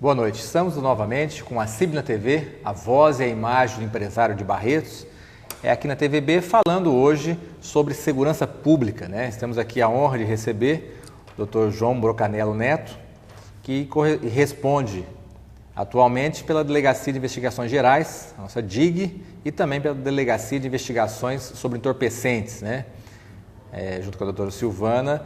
Boa noite, estamos novamente com a CIB na TV, a voz e a imagem do empresário de Barretos. É aqui na TVB falando hoje sobre segurança pública, né? Temos aqui a honra de receber o Dr. João Brocanello Neto, que responde atualmente pela Delegacia de Investigações Gerais, a nossa DIG, e também pela Delegacia de Investigações sobre Entorpecentes, né? Junto com a doutora Silvana,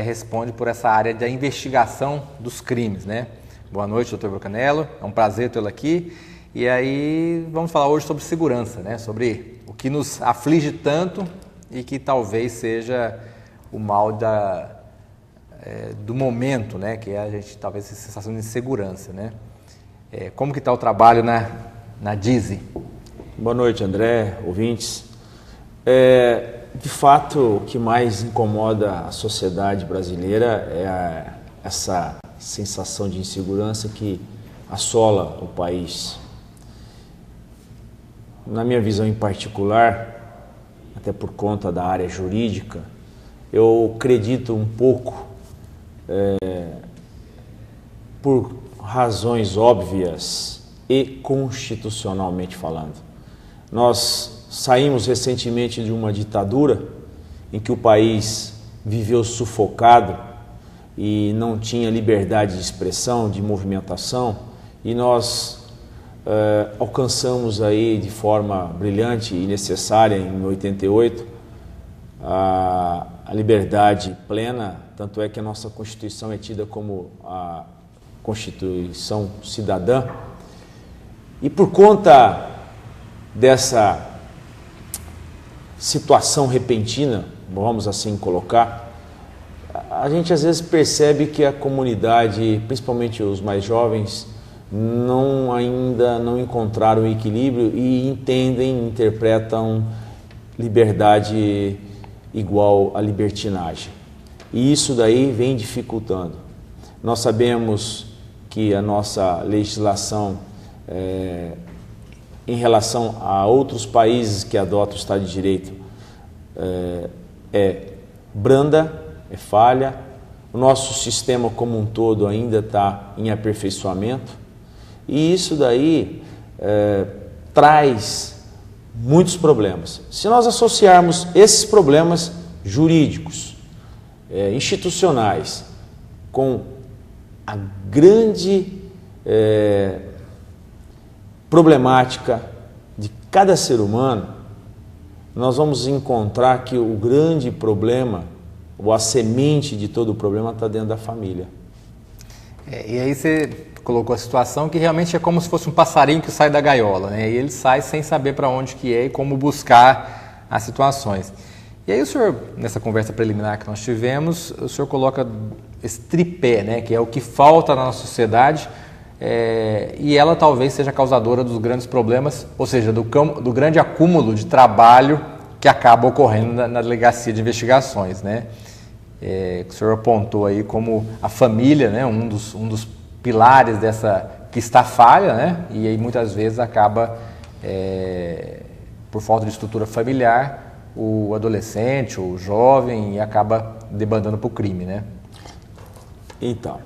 responde por essa área da investigação dos crimes, né? Boa noite, doutor Brocanello, é um prazer tê-lo aqui. E aí vamos falar hoje sobre segurança, né? Sobre o que nos aflige tanto e que talvez seja o mal do momento, né? Que é a gente talvez essa sensação de insegurança, né? Como que está o trabalho na DISE? Boa noite, André, ouvintes. De fato, o que mais incomoda a sociedade brasileira é essa sensação de insegurança que assola o país. Na minha visão em particular, até por conta da área jurídica, eu acredito um pouco, por razões óbvias e constitucionalmente falando. Nós saímos recentemente de uma ditadura em que o país viveu sufocado e não tinha liberdade de expressão, de movimentação, e nós alcançamos aí de forma brilhante e necessária em 88 a liberdade plena, tanto é que a nossa Constituição é tida como a Constituição cidadã, e por conta dessa situação repentina, vamos assim colocar, a gente às vezes percebe que a comunidade, principalmente os mais jovens, ainda não encontraram o equilíbrio e interpretam liberdade igual a libertinagem. E isso daí vem dificultando. Nós sabemos que a nossa legislação, em relação a outros países que adotam o Estado de Direito, é branda, é falha. O nosso sistema como um todo ainda está em aperfeiçoamento, e isso daí traz muitos problemas. Se nós associarmos esses problemas jurídicos, institucionais, com a grande problemática de cada ser humano, nós vamos encontrar que o grande problema, ou a semente de todo o problema, está dentro da família. E aí você colocou a situação que realmente é como se fosse um passarinho que sai da gaiola, né? E ele sai sem saber para onde que é e como buscar as situações. E aí o senhor, nessa conversa preliminar que nós tivemos, o senhor coloca esse tripé, né? Que é o que falta na nossa sociedade, e ela talvez seja causadora dos grandes problemas, ou seja, do grande acúmulo de trabalho que acaba ocorrendo na Delegacia de Investigações, né? O senhor apontou aí como a família, né, um dos pilares dessa que está falha, né? E aí muitas vezes acaba, por falta de estrutura familiar, o adolescente, o jovem, acaba debandando para o crime, né? Então,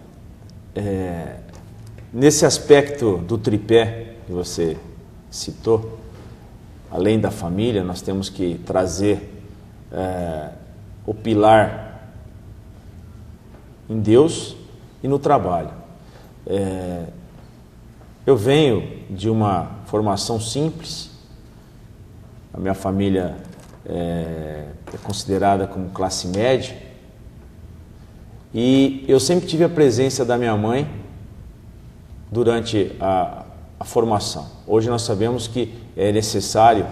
nesse aspecto do tripé que você citou, além da família, nós temos que trazer o pilar em Deus e no trabalho. Eu venho de uma formação simples, a minha família é considerada como classe média, e eu sempre tive a presença da minha mãe durante a formação. Hoje nós sabemos que é necessário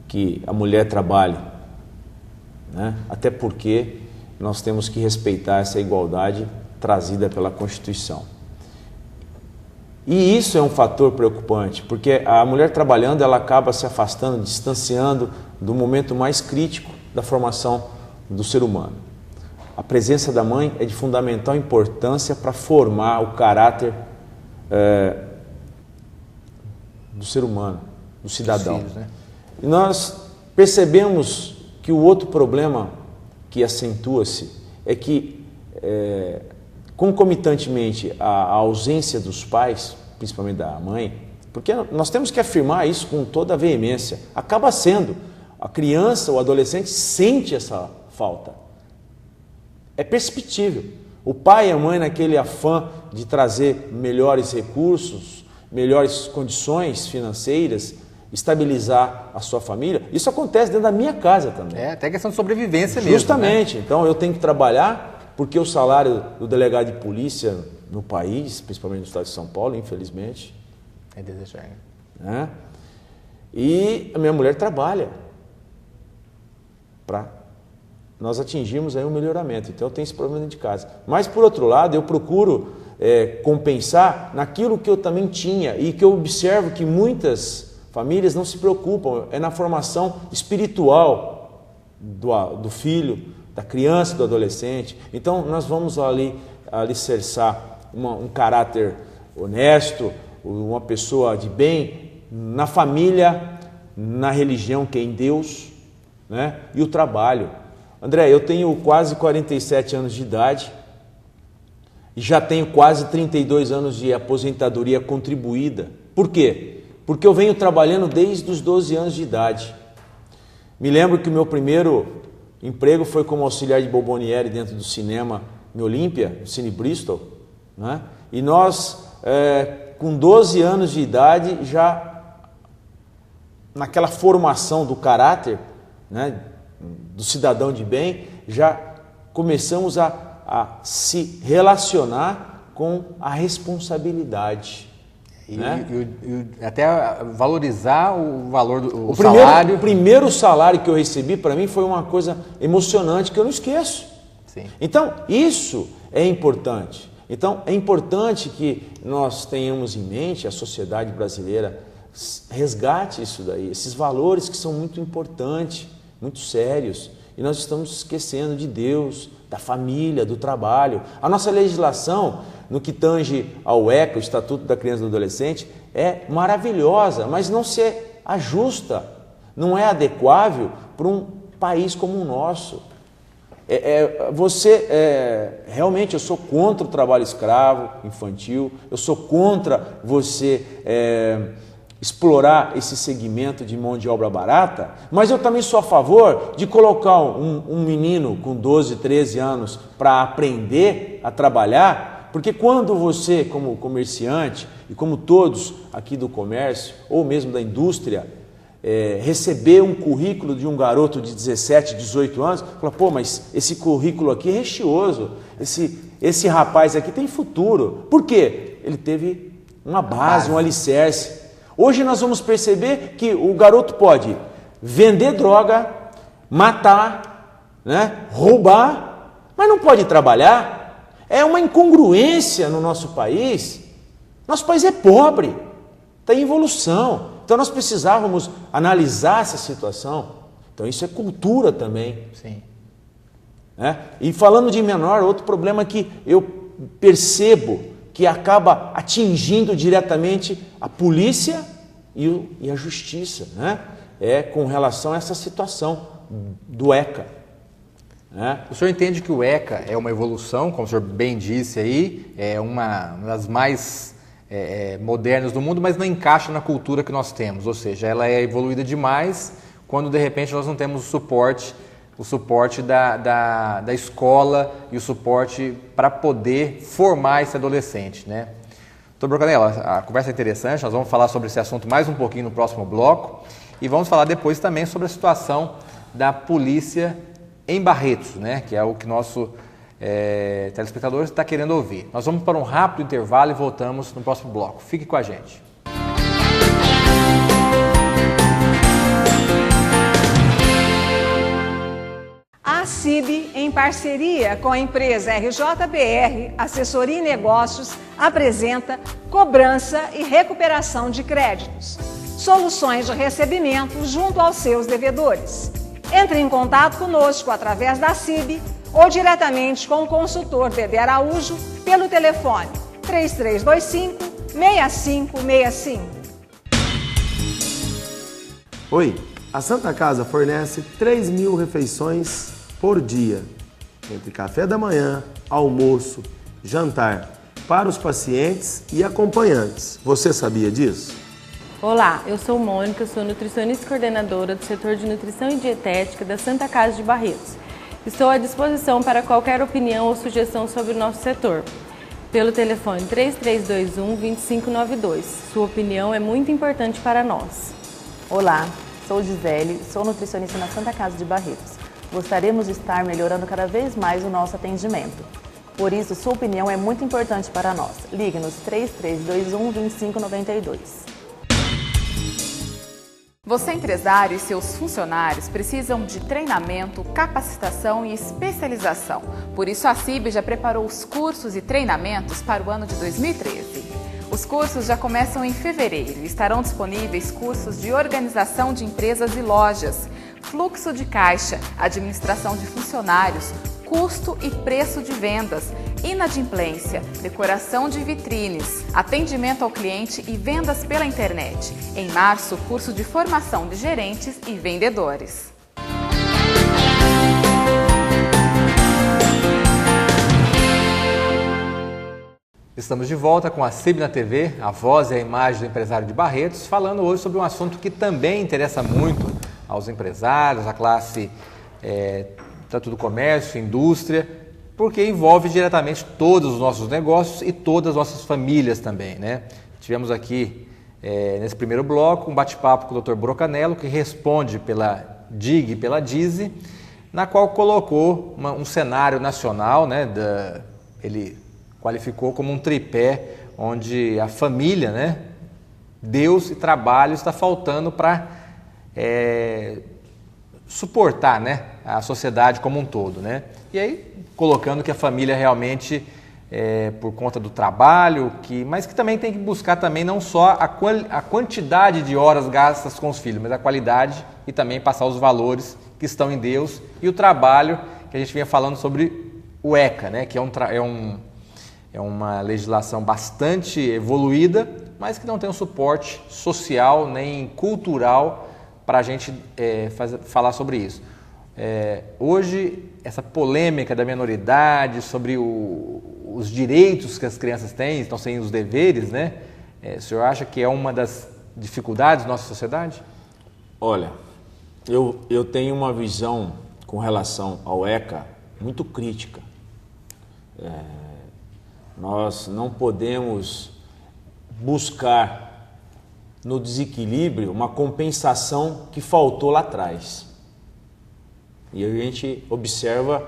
que a mulher trabalhe, né? Até porque nós temos que respeitar essa igualdade trazida pela Constituição. E isso é um fator preocupante, porque a mulher trabalhando, ela acaba se afastando, distanciando do momento mais crítico da formação do ser humano. A presença da mãe é de fundamental importância para formar o caráter do ser humano, do cidadão. Filhos, né? E nós percebemos que o outro problema que acentua-se é que concomitantemente à ausência dos pais, principalmente da mãe, porque nós temos que afirmar isso com toda a veemência, acaba sendo, a criança, o adolescente sente essa falta. É perceptível. O pai e a mãe, naquele afã de trazer melhores recursos, melhores condições financeiras, estabilizar a sua família, isso acontece dentro da minha casa também. É, até questão de sobrevivência mesmo. Justamente. Né? Então eu tenho que trabalhar, porque o salário do delegado de polícia no país, principalmente no estado de São Paulo, infelizmente, é desejável. Né? E a minha mulher trabalha para nós atingirmos aí um melhoramento. Então eu tenho esse problema dentro de casa. Mas por outro lado, eu procuro compensar naquilo que eu também tinha e que eu observo que muitas famílias não se preocupam, é na formação espiritual do filho, da criança, do adolescente. Então nós vamos ali alicerçar um caráter honesto, uma pessoa de bem na família, na religião que é em Deus, né? E o trabalho. André, eu tenho quase 47 anos de idade e já tenho quase 32 anos de aposentadoria contribuída. Por quê? Porque eu venho trabalhando desde os 12 anos de idade. Me lembro que o meu primeiro emprego foi como auxiliar de bomboniere dentro do cinema em Olímpia, no Cine Bristol, né? E nós, com 12 anos de idade, já naquela formação do caráter, né, do cidadão de bem, já começamos a se relacionar com a responsabilidade. Né? E até valorizar o valor do salário. O primeiro salário que eu recebi, para mim, foi uma coisa emocionante que eu não esqueço. Sim. Então, isso é importante. Então, é importante que nós tenhamos em mente, a sociedade brasileira resgate isso daí, esses valores que são muito importantes, muito sérios, e nós estamos esquecendo de Deus, da família, do trabalho. A nossa legislação, no que tange ao ECA, o Estatuto da Criança e do Adolescente, é maravilhosa, mas não se ajusta, não é adequável para um país como o nosso. Realmente eu sou contra o trabalho escravo, infantil, eu sou contra você explorar esse segmento de mão de obra barata, mas eu também sou a favor de colocar um menino com 12, 13 anos para aprender a trabalhar, porque quando você, como comerciante e como todos aqui do comércio ou mesmo da indústria, receber um currículo de um garoto de 17, 18 anos, fala, pô, mas esse currículo aqui é recheoso, esse rapaz aqui tem futuro. Por quê? Ele teve uma base, um alicerce. Hoje nós vamos perceber que o garoto pode vender droga, matar, né, roubar, mas não pode trabalhar. É uma incongruência no nosso país. Nosso país é pobre, está em evolução. Então nós precisávamos analisar essa situação. Então isso é cultura também. Sim. E falando de menor, outro problema que eu percebo que acaba atingindo diretamente a polícia e a justiça, né? Com relação a essa situação do ECA. O senhor entende que o ECA é uma evolução, como o senhor bem disse aí, é uma das mais modernas do mundo, mas não encaixa na cultura que nós temos, ou seja, ela é evoluída demais quando de repente nós não temos o suporte da escola e o suporte para poder formar esse adolescente, né? Doutor Brocanella, a conversa é interessante, nós vamos falar sobre esse assunto mais um pouquinho no próximo bloco e vamos falar depois também sobre a situação da polícia em Barretos, né? Que é o que nosso telespectador está querendo ouvir. Nós vamos para um rápido intervalo e voltamos no próximo bloco. Fique com a gente. A CIB, em parceria com a empresa RJBR Assessoria e Negócios, apresenta cobrança e recuperação de créditos, soluções de recebimento junto aos seus devedores. Entre em contato conosco através da CIB ou diretamente com o consultor Dedé Araújo pelo telefone 3325-6565. Oi, a Santa Casa fornece 3.000 refeições por dia, entre café da manhã, almoço jantar para os pacientes e acompanhantes. Você sabia disso? Olá, eu sou Mônica, sou nutricionista e coordenadora do setor de nutrição e dietética da Santa Casa de Barretos. Estou à disposição para qualquer opinião ou sugestão sobre o nosso setor, pelo telefone 3321-2592. Sua opinião é muito importante para nós. Olá, sou Gisele, sou nutricionista na Santa Casa de Barretos. Gostaríamos de estar melhorando cada vez mais o nosso atendimento. Por isso, sua opinião é muito importante para nós. Ligue-nos 3321-2592. Você, empresário, e seus funcionários precisam de treinamento, capacitação e especialização. Por isso, a CIB já preparou os cursos e treinamentos para o ano de 2013. Os cursos já começam em fevereiro e estarão disponíveis cursos de organização de empresas e lojas, fluxo de caixa, administração de funcionários, custo e preço de vendas, inadimplência, decoração de vitrines, atendimento ao cliente e vendas pela internet. Em março, curso de formação de gerentes e vendedores. Estamos de volta com a CIB na TV, a voz e a imagem do empresário de Barretos, falando hoje sobre um assunto que também interessa muito aos empresários, à classe tanto do comércio, indústria, porque envolve diretamente todos os nossos negócios e todas as nossas famílias também, né? Tivemos aqui, nesse primeiro bloco, um bate-papo com o Dr. Brocanello, que responde pela DIG e pela DISE, na qual colocou um cenário nacional, né? Ele qualificou como um tripé, onde a família, né? Deus e trabalho está faltando para suportar, né, a sociedade como um todo, né? E aí, colocando que a família realmente, por conta do trabalho, mas que também tem que buscar também não só a quantidade de horas gastas com os filhos, mas a qualidade e também passar os valores que estão em Deus e o trabalho que a gente vinha falando sobre o ECA, né, que é uma legislação bastante evoluída, mas que não tem um suporte social nem cultural para a gente falar sobre isso. Hoje, essa polêmica da minoridade sobre os direitos que as crianças têm, estão sem os deveres, né? O senhor acha que é uma das dificuldades da nossa sociedade? Olha, eu tenho uma visão com relação ao ECA muito crítica. Nós não podemos buscar no desequilíbrio uma compensação que faltou lá atrás. E a gente observa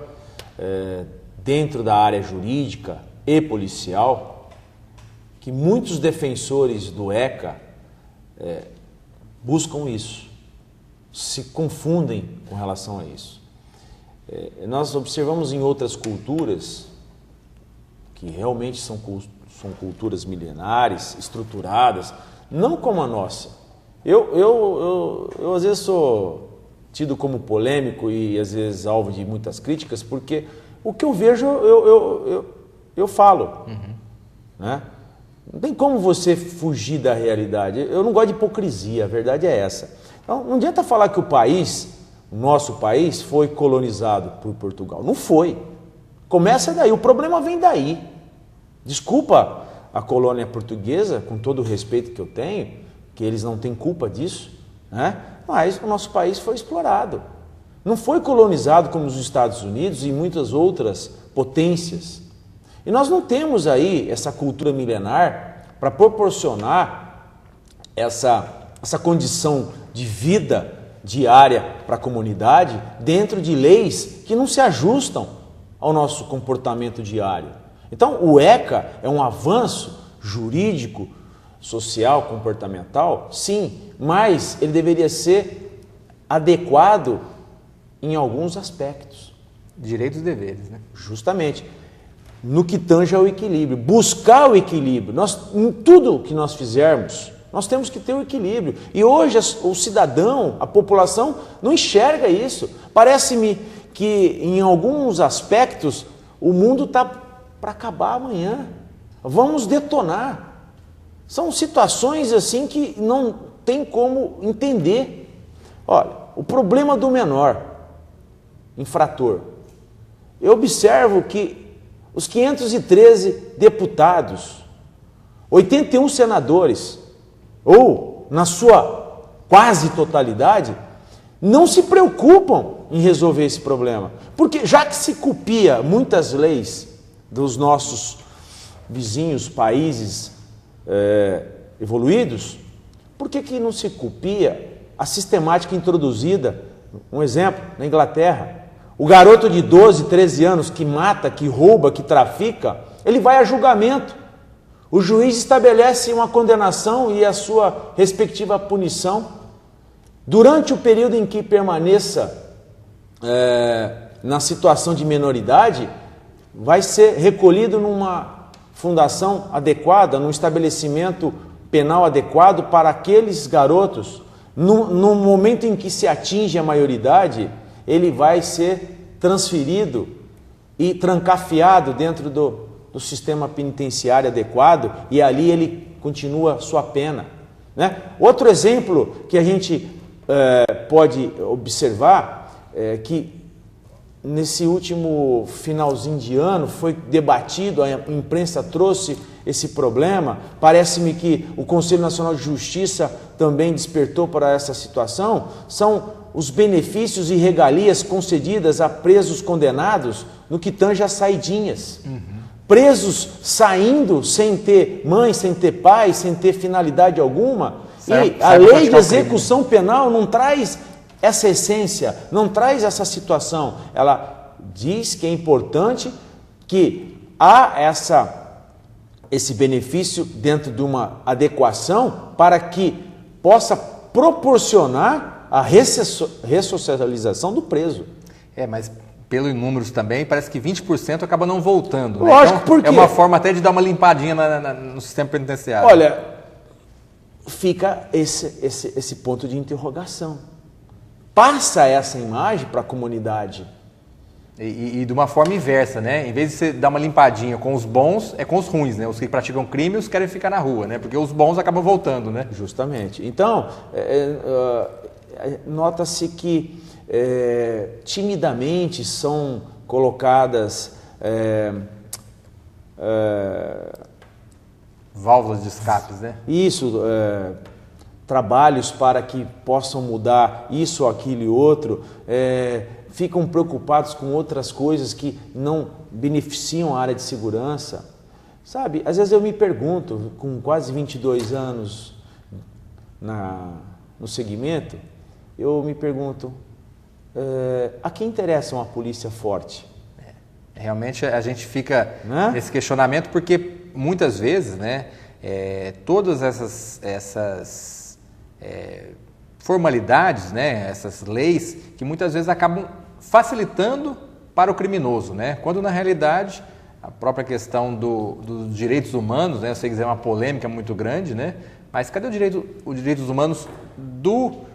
dentro da área jurídica e policial que muitos defensores do ECA buscam isso, se confundem com relação a isso. Nós observamos em outras culturas que realmente são culturas milenares, estruturadas, não como a nossa. Eu às vezes sou tido como polêmico e às vezes alvo de muitas críticas, porque o que eu vejo eu falo. Né? Não tem como você fugir da realidade. Eu não gosto de hipocrisia, a verdade é essa. Então, não adianta falar que o nosso país, foi colonizado por Portugal. Não foi. Começa daí, o problema vem daí. Desculpa a colônia portuguesa, com todo o respeito que eu tenho, que eles não têm culpa disso, né? Mas o nosso país foi explorado. Não foi colonizado como os Estados Unidos e muitas outras potências. E nós não temos aí essa cultura milenar para proporcionar essa condição de vida diária para a comunidade dentro de leis que não se ajustam ao nosso comportamento diário. Então, o ECA é um avanço jurídico, social, comportamental, sim, mas ele deveria ser adequado em alguns aspectos. Direitos e deveres, né? Justamente. No que tange ao equilíbrio. Buscar o equilíbrio. Em tudo que nós fizermos, nós temos que ter o equilíbrio. E hoje o cidadão, a população, não enxerga isso. Parece-me que em alguns aspectos o mundo está para acabar amanhã. Vamos detonar. São situações assim que não tem como entender. Olha, o problema do menor infrator. Eu observo que os 513 deputados, 81 senadores, ou na sua quase totalidade, não se preocupam em resolver esse problema. Porque já que se copia muitas leis dos nossos vizinhos, países evoluídos, por que não se copia a sistemática introduzida, um exemplo, na Inglaterra? O garoto de 12, 13 anos que mata, que rouba, que trafica, ele vai a julgamento. O juiz estabelece uma condenação e a sua respectiva punição. Durante o período em que permaneça na situação de menoridade, vai ser recolhido numa fundação adequada, num estabelecimento penal adequado para aqueles garotos. No momento em que se atinge a maioridade, ele vai ser transferido e trancafiado dentro do sistema penitenciário adequado, e ali ele continua sua pena, né? Outro exemplo que a gente pode observar é que nesse último finalzinho de ano foi debatido, a imprensa trouxe esse problema, parece-me que o Conselho Nacional de Justiça também despertou para essa situação, são os benefícios e regalias concedidas a presos condenados no que tange as saidinhas. Presos saindo sem ter mãe, sem ter pai, sem ter finalidade alguma. E a lei de execução penal não traz essa essência, não traz essa situação. Ela diz que é importante que há esse benefício dentro de uma adequação para que possa proporcionar a ressocialização do preso. Mas pelos números também, parece que 20% acaba não voltando. Né? Lógico, então, porque é uma forma até de dar uma limpadinha no sistema penitenciário. Olha, fica esse ponto de interrogação. Passa essa imagem para a comunidade. E de uma forma inversa, né? Em vez de você dar uma limpadinha com os bons, é com os ruins, né? Os que praticam crime, os que querem ficar na rua, né? Porque os bons acabam voltando, né? Justamente. Então, nota-se que timidamente são colocadas válvulas de escapes, né? Isso, trabalhos para que possam mudar isso, aquilo e outro, ficam preocupados com outras coisas que não beneficiam a área de segurança. Sabe, às vezes eu me pergunto, com quase 22 anos no segmento, eu me pergunto, a quem interessa uma polícia forte? Realmente a gente fica nesse questionamento porque muitas vezes, né, todas essas formalidades, né, essas leis que muitas vezes acabam facilitando para o criminoso, né, quando na realidade a própria questão dos direitos humanos, né, eu sei que é uma polêmica muito grande, né, mas cadê os direitos humanos do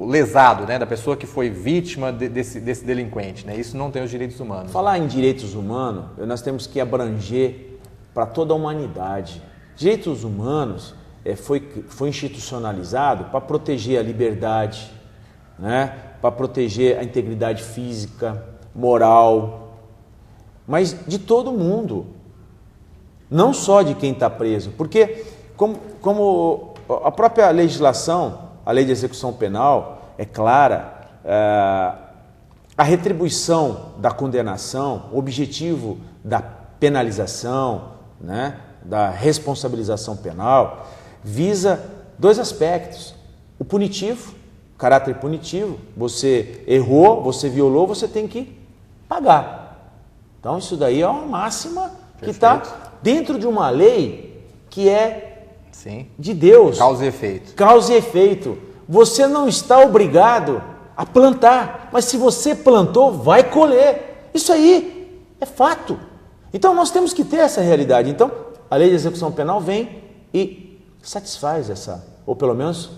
lesado, né, da pessoa que foi vítima desse delinquente, né? Isso não tem os direitos humanos. Falar em direitos humanos, nós temos que abranger para toda a humanidade. Direitos humanos foi institucionalizado para proteger a liberdade, né? Para proteger a integridade física, moral, mas de todo mundo, não só de quem está preso, porque como a própria legislação, a lei de execução penal é clara, a retribuição da condenação, o objetivo da penalização, né, da responsabilização penal, visa dois aspectos. O punitivo, o caráter punitivo, você errou, você violou, você tem que pagar. Então isso daí é uma máxima que está dentro de uma lei que é de Deus. Causa e efeito. Causa e efeito. Você não está obrigado a plantar, mas se você plantou, vai colher. Isso aí é fato. Então nós temos que ter essa realidade. Então a lei de execução penal vem e satisfaz ou pelo menos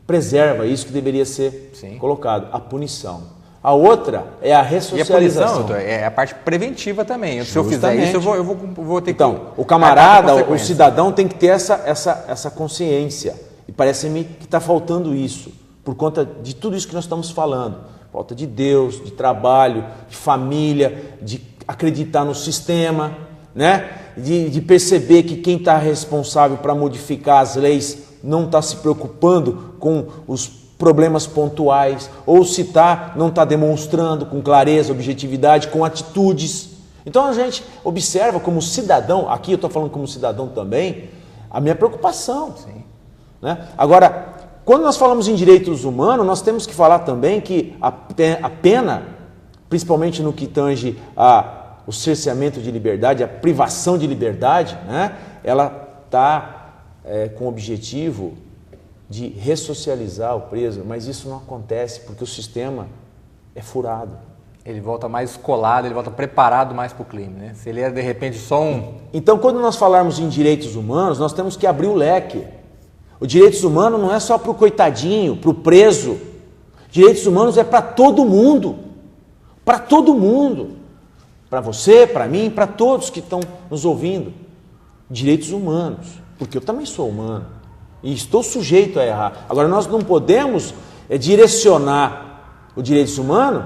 preserva isso que deveria ser colocado, a punição. A outra é a ressocialização. E a punição, é a parte preventiva também. Se eu fizer isso, eu vou ter que... Então, o camarada, o cidadão tem que ter essa consciência. E parece-me que está faltando isso, por conta de tudo isso que nós estamos falando. Falta de Deus, de trabalho, de família, de acreditar no sistema, né? De perceber que quem está responsável para modificar as leis não está se preocupando com os problemas pontuais, ou se não está demonstrando com clareza, objetividade, com atitudes. Então a gente observa como cidadão, aqui eu estou falando como cidadão também, a minha preocupação. Sim. Né? Agora, quando nós falamos em direitos humanos, nós temos que falar também que a pena, principalmente no que tange o cerceamento de liberdade, a privação de liberdade, né? Ela está com o objetivo de ressocializar o preso, mas isso não acontece porque o sistema é furado. Ele volta mais colado, ele volta preparado mais para o crime, né? Se ele é de repente só um... Então, quando nós falarmos em direitos humanos, nós temos que abrir o leque. Os direitos humanos não é só para o coitadinho, para o preso. Direitos humanos é para todo mundo. Para todo mundo. Para você, para mim, para todos que estão nos ouvindo. Direitos humanos. Porque eu também sou humano. E estou sujeito a errar. Agora, nós não podemos direcionar o direitos humanos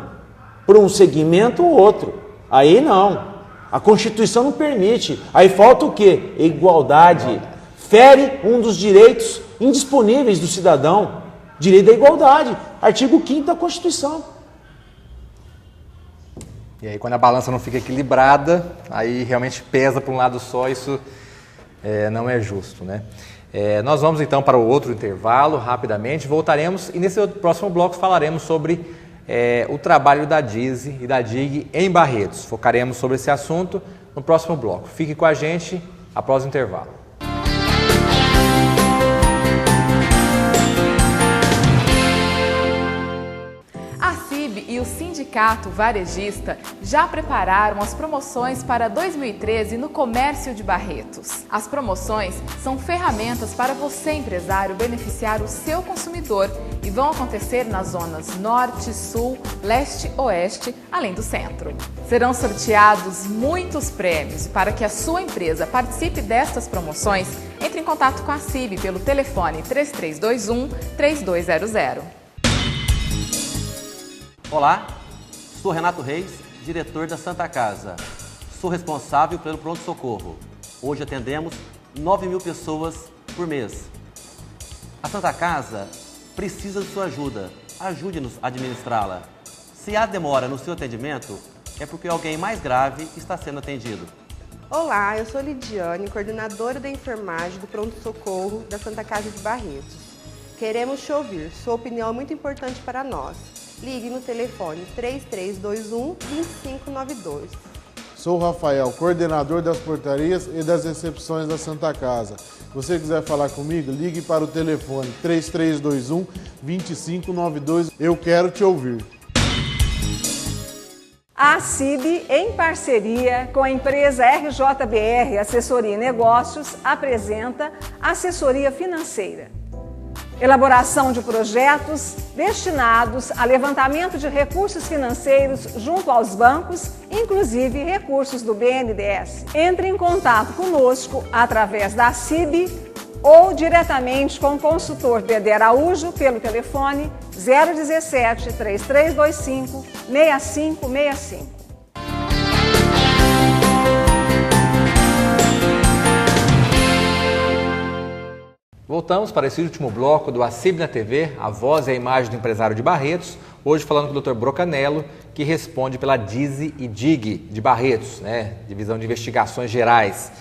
para um segmento ou outro. Aí não. A Constituição não permite. Aí falta o quê? Igualdade. Fere um dos direitos indisponíveis do cidadão. Direito da igualdade. Artigo 5º da Constituição. E aí quando a balança não fica equilibrada, aí realmente pesa para um lado só, isso não é justo, né? Nós vamos então para o outro intervalo, rapidamente, voltaremos e nesse próximo bloco falaremos sobre o trabalho da DISE e da DIG em Barretos. Focaremos sobre esse assunto no próximo bloco. Fique com a gente após o intervalo. E o Sindicato Varejista já prepararam as promoções para 2013 no comércio de Barretos. As promoções são ferramentas para você, empresário, beneficiar o seu consumidor e vão acontecer nas zonas Norte, Sul, Leste, Oeste, além do Centro. Serão sorteados muitos prêmios e para que a sua empresa participe destas promoções, entre em contato com a CIB pelo telefone 3321-3200. Olá, sou Renato Reis, diretor da Santa Casa. Sou responsável pelo pronto-socorro. Hoje atendemos 9.000 pessoas por mês. A Santa Casa precisa de sua ajuda. Ajude-nos a administrá-la. Se há demora no seu atendimento, é porque alguém mais grave está sendo atendido. Olá, eu sou Lidiane, coordenadora da enfermagem do pronto-socorro da Santa Casa de Barretos. Queremos te ouvir. Sua opinião é muito importante para nós. Ligue no telefone 3321-2592. Sou o Rafael, coordenador das portarias e das recepções da Santa Casa. Se você quiser falar comigo, ligue para o telefone 3321-2592. Eu quero te ouvir. A CIB, em parceria com a empresa RJBR Assessoria e Negócios, apresenta Assessoria Financeira. Elaboração de projetos destinados a levantamento de recursos financeiros junto aos bancos, inclusive recursos do BNDES. Entre em contato conosco através da CIB ou diretamente com o consultor Dedé Araújo pelo telefone 017 3325 6565. Voltamos para esse último bloco do ACIB na TV, a voz e a imagem do empresário de Barretos, hoje falando com o Dr. Brocanello, que responde pela DISE e DIG de Barretos, né? Divisão de Investigações Gerais.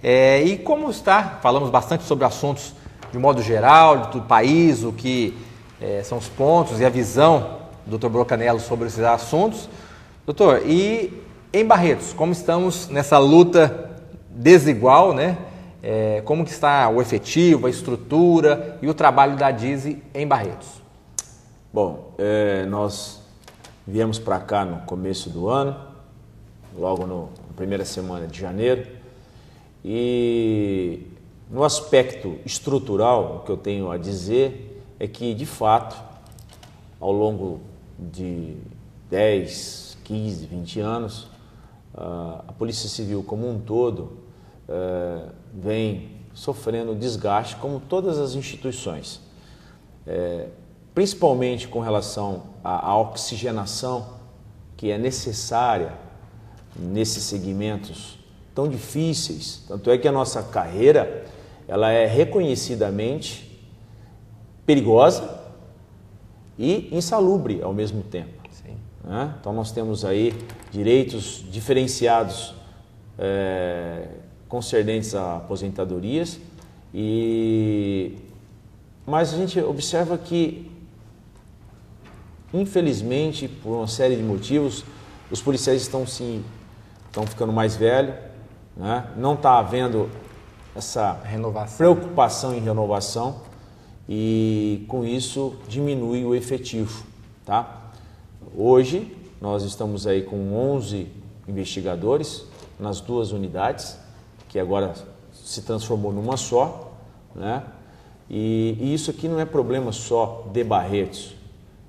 E como está, falamos bastante sobre assuntos de modo geral, do país, o que são os pontos e a visão do Dr. Brocanello sobre esses assuntos. Doutor, e em Barretos, como estamos nessa luta desigual, né? Como que está o efetivo, a estrutura e o trabalho da DISE em Barretos? Bom, nós viemos para cá no começo do ano, logo na primeira semana de janeiro, e no aspecto estrutural, o que eu tenho a dizer é que, de fato, ao longo de 10, 15, 20 anos, a Polícia Civil como um todo vem sofrendo desgaste, como todas as instituições, principalmente com relação à oxigenação que é necessária nesses segmentos tão difíceis. Tanto é que a nossa carreira ela é reconhecidamente perigosa e insalubre ao mesmo tempo. Sim. Né? Então nós temos aí direitos diferenciados concernentes a aposentadorias, mas a gente observa que, infelizmente, por uma série de motivos, os policiais estão ficando mais velhos, né? Não está havendo essa preocupação em renovação e, com isso, diminui o efetivo. Tá? Hoje, nós estamos aí com 11 investigadores nas 2 unidades, que agora se transformou numa só, né? E isso aqui não é problema só de Barretos,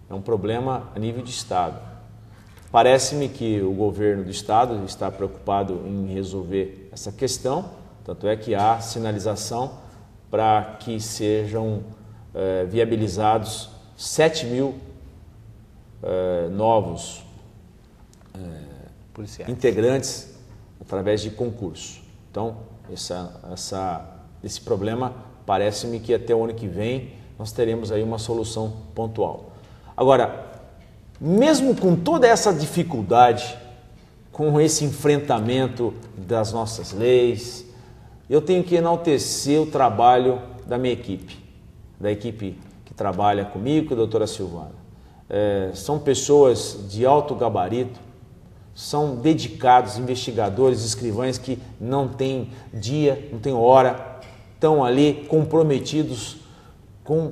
é um problema a nível de Estado. Parece-me que o governo do Estado está preocupado em resolver essa questão, tanto é que há sinalização para que sejam viabilizados 7.000 novos integrantes através de concurso. Então, esse problema parece-me que até o ano que vem nós teremos aí uma solução pontual. Agora, mesmo com toda essa dificuldade, com esse enfrentamento das nossas leis, eu tenho que enaltecer o trabalho da minha equipe, da equipe que trabalha comigo, com a doutora Silvana. São pessoas de alto gabarito, são dedicados, investigadores, escrivães que não têm dia, não têm hora, estão ali comprometidos com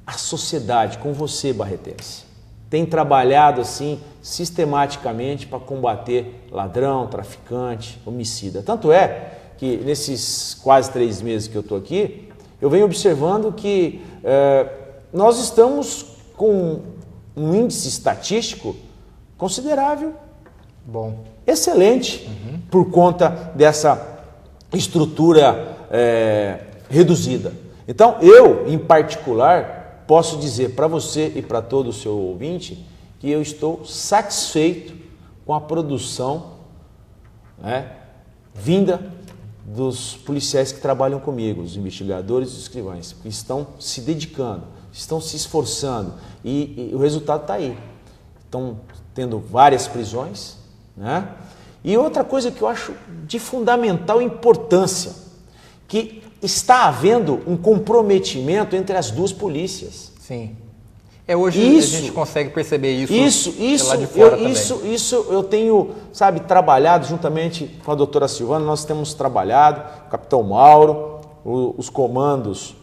a sociedade, com você, barretense. Tem trabalhado assim sistematicamente para combater ladrão, traficante, homicida. Tanto é que nesses quase 3 meses que eu estou aqui, eu venho observando que nós estamos com um índice estatístico considerável, bom, excelente, por conta dessa estrutura reduzida. Então, eu, em particular, posso dizer para você e para todo o seu ouvinte que eu estou satisfeito com a produção, né, vinda dos policiais que trabalham comigo, os investigadores e os escrivães, que estão se dedicando, estão se esforçando e o resultado está aí. Estão tendo várias prisões, né? E outra coisa que eu acho de fundamental importância, que está havendo um comprometimento entre as 2 polícias. Sim. Hoje a gente consegue perceber isso lá de fora também. Isso eu tenho, trabalhado juntamente com a doutora Silvana, nós temos trabalhado, o capitão Mauro, os comandos,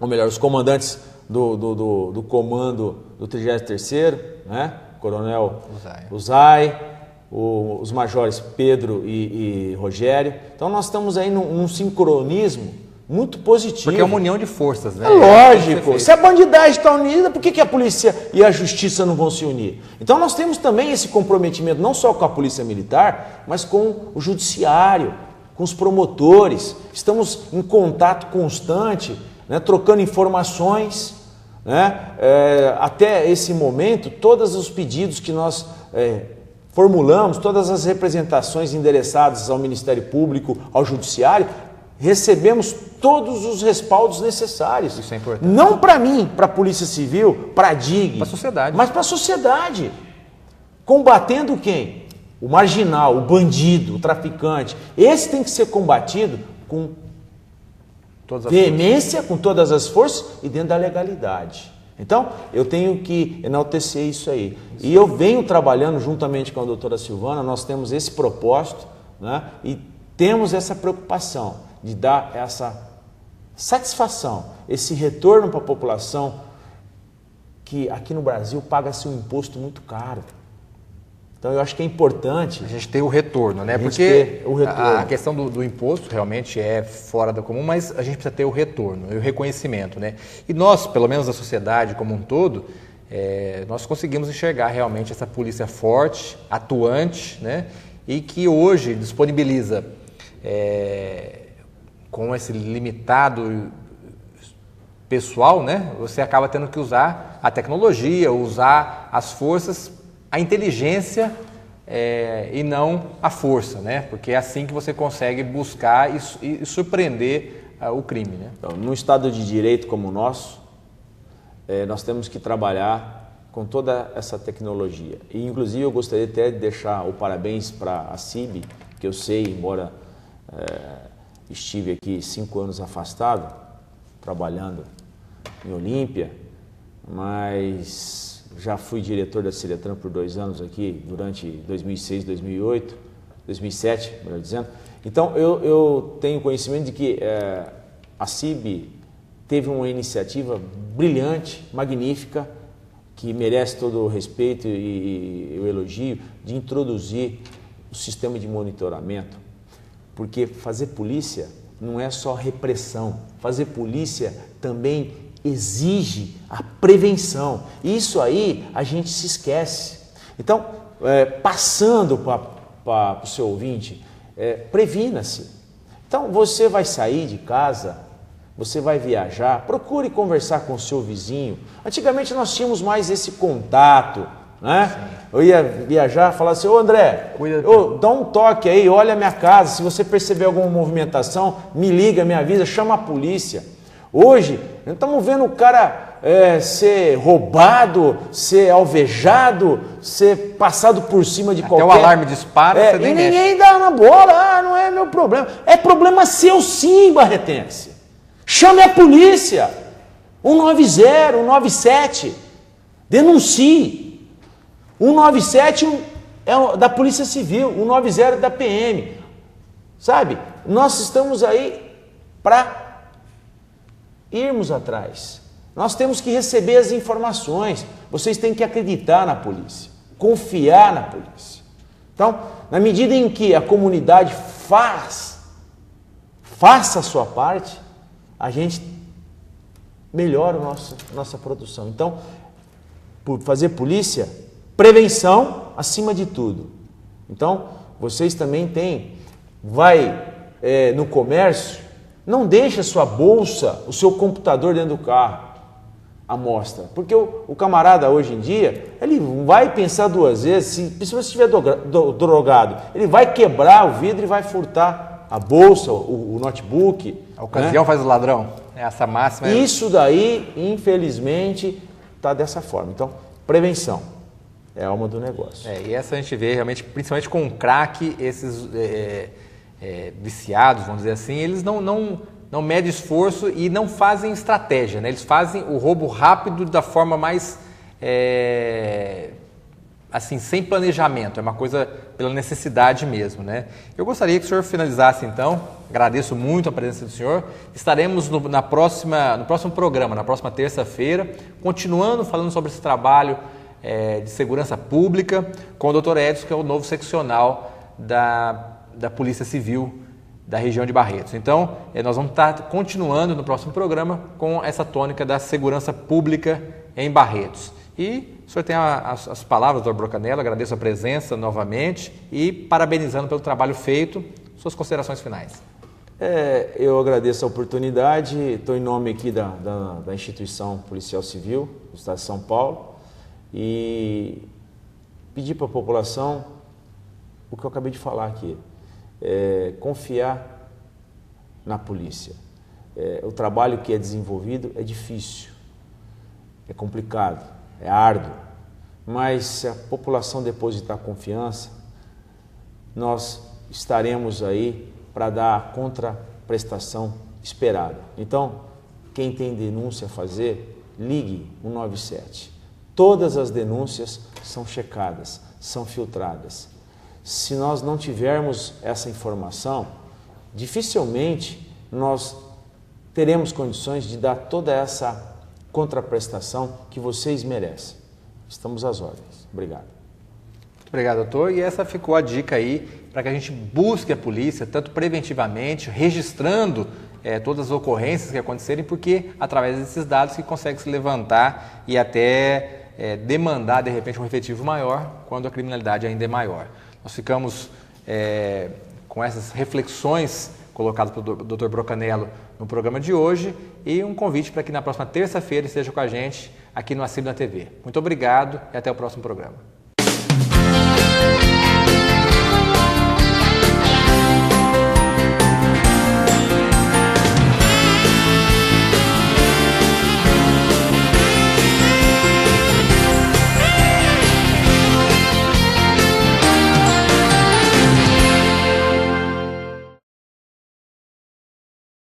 ou melhor, os comandantes do comando do 33º, né? Coronel Uzai, os majores Pedro e Rogério. Então nós estamos aí num sincronismo muito positivo. Porque é uma união de forças, né? É lógico. Se a bandidagem está unida, por que a polícia e a justiça não vão se unir? Então nós temos também esse comprometimento, não só com a polícia militar, mas com o judiciário, com os promotores. Estamos em contato constante, né, trocando informações. Né? Até esse momento, todos os pedidos que nós formulamos, todas as representações endereçadas ao Ministério Público, ao Judiciário, recebemos todos os respaldos necessários. Isso é importante. Não para mim, para a Polícia Civil, para a DIG, para a sociedade. Mas para a sociedade. Combatendo quem? O marginal, o bandido, o traficante. Esse tem que ser combatido com veemência, com todas as forças e dentro da legalidade. Então, eu tenho que enaltecer isso aí. E eu venho trabalhando juntamente com a doutora Silvana, nós temos esse propósito, né, e temos essa preocupação de dar essa satisfação, esse retorno para a população, que aqui no Brasil paga-se um imposto muito caro. Então eu acho que é importante a gente ter o retorno, né? Porque a questão do imposto realmente é fora do comum, mas a gente precisa ter o retorno e o reconhecimento, né? E nós, pelo menos a sociedade como um todo, nós conseguimos enxergar realmente essa polícia forte, atuante, né? E que hoje disponibiliza, com esse limitado pessoal, né? Você acaba tendo que usar a tecnologia, usar as forças, a inteligência e não a força, né? Porque é assim que você consegue buscar e surpreender o crime, né? Então, num Estado de Direito como o nosso, nós temos que trabalhar com toda essa tecnologia. E, inclusive, eu gostaria até de deixar o parabéns para a CIB, que eu sei, embora estive aqui 5 anos afastado, trabalhando em Olímpia, mas já fui diretor da Ciretran por 2 anos aqui, durante 2006, 2008, 2007, melhor dizendo. Então, eu tenho conhecimento de que a CIB teve uma iniciativa brilhante, magnífica, que merece todo o respeito e o elogio, de introduzir o sistema de monitoramento. Porque fazer polícia não é só repressão, fazer polícia também exige a prevenção. E isso aí a gente se esquece. Então, passando para o seu ouvinte, previna-se. Então, você vai sair de casa, você vai viajar, procure conversar com o seu vizinho. Antigamente nós tínhamos mais esse contato, né? Sim. Eu ia viajar, falar assim, ô André, dá um toque aí, olha a minha casa, se você perceber alguma movimentação, me liga, me avisa, chama a polícia. Hoje, nós estamos vendo o cara ser roubado, ser alvejado, ser passado por cima de qualquer... Até o alarme dispara, você nem mexe. Ninguém dá na bola, não é meu problema. É problema seu sim, barretense. Chame a polícia, 190, 197, denuncie. 197 é da Polícia Civil, 190 é da PM. Sabe, nós estamos aí para irmos atrás. Nós temos que receber as informações. Vocês têm que acreditar na polícia, confiar na polícia. Então, na medida em que a comunidade faça a sua parte, a gente melhora a nossa produção. Então, por fazer polícia, prevenção acima de tudo. Então, vocês também vai no comércio, não deixe a sua bolsa, o seu computador dentro do carro, à mostra. Porque o camarada hoje em dia, ele vai pensar 2 vezes, principalmente se estiver drogado, ele vai quebrar o vidro e vai furtar a bolsa, o notebook. A ocasião, né? Faz o ladrão. Essa máxima. Isso daí, infelizmente, está dessa forma. Então, prevenção é a alma do negócio. E essa a gente vê realmente, principalmente com o crack, esses viciados, vamos dizer assim, eles não medem esforço e não fazem estratégia, né? Eles fazem o roubo rápido da forma mais, assim, sem planejamento, é uma coisa pela necessidade mesmo, né? Eu gostaria que o senhor finalizasse então, agradeço muito a presença do senhor, estaremos no próximo programa, na próxima terça-feira, continuando falando sobre esse trabalho de segurança pública com o Dr. Edson, que é o novo seccional da Polícia Civil da região de Barretos. Então, nós vamos estar continuando no próximo programa com essa tônica da segurança pública em Barretos. E o senhor tem as palavras, doutor Brocanello, agradeço a presença novamente e parabenizando pelo trabalho feito, suas considerações finais. Eu agradeço a oportunidade, estou em nome aqui da Instituição Policial Civil do Estado de São Paulo e pedir para a população o que eu acabei de falar aqui, confiar na polícia. O trabalho que é desenvolvido é difícil, é complicado, é árduo, mas se a população depositar confiança, nós estaremos aí para dar a contraprestação esperada. Então, quem tem denúncia a fazer, ligue 197. Todas as denúncias são checadas, são filtradas. Se nós não tivermos essa informação, dificilmente nós teremos condições de dar toda essa contraprestação que vocês merecem. Estamos às ordens. Obrigado. Muito obrigado, doutor. E essa ficou a dica aí para que a gente busque a polícia, tanto preventivamente, registrando todas as ocorrências que acontecerem, porque através desses dados que consegue se levantar e até demandar, de repente, um efetivo maior quando a criminalidade ainda é maior. Nós ficamos com essas reflexões colocadas pelo Dr. Brocanello no programa de hoje e um convite para que na próxima terça-feira esteja com a gente aqui no Assíbila TV. Muito obrigado e até o próximo programa.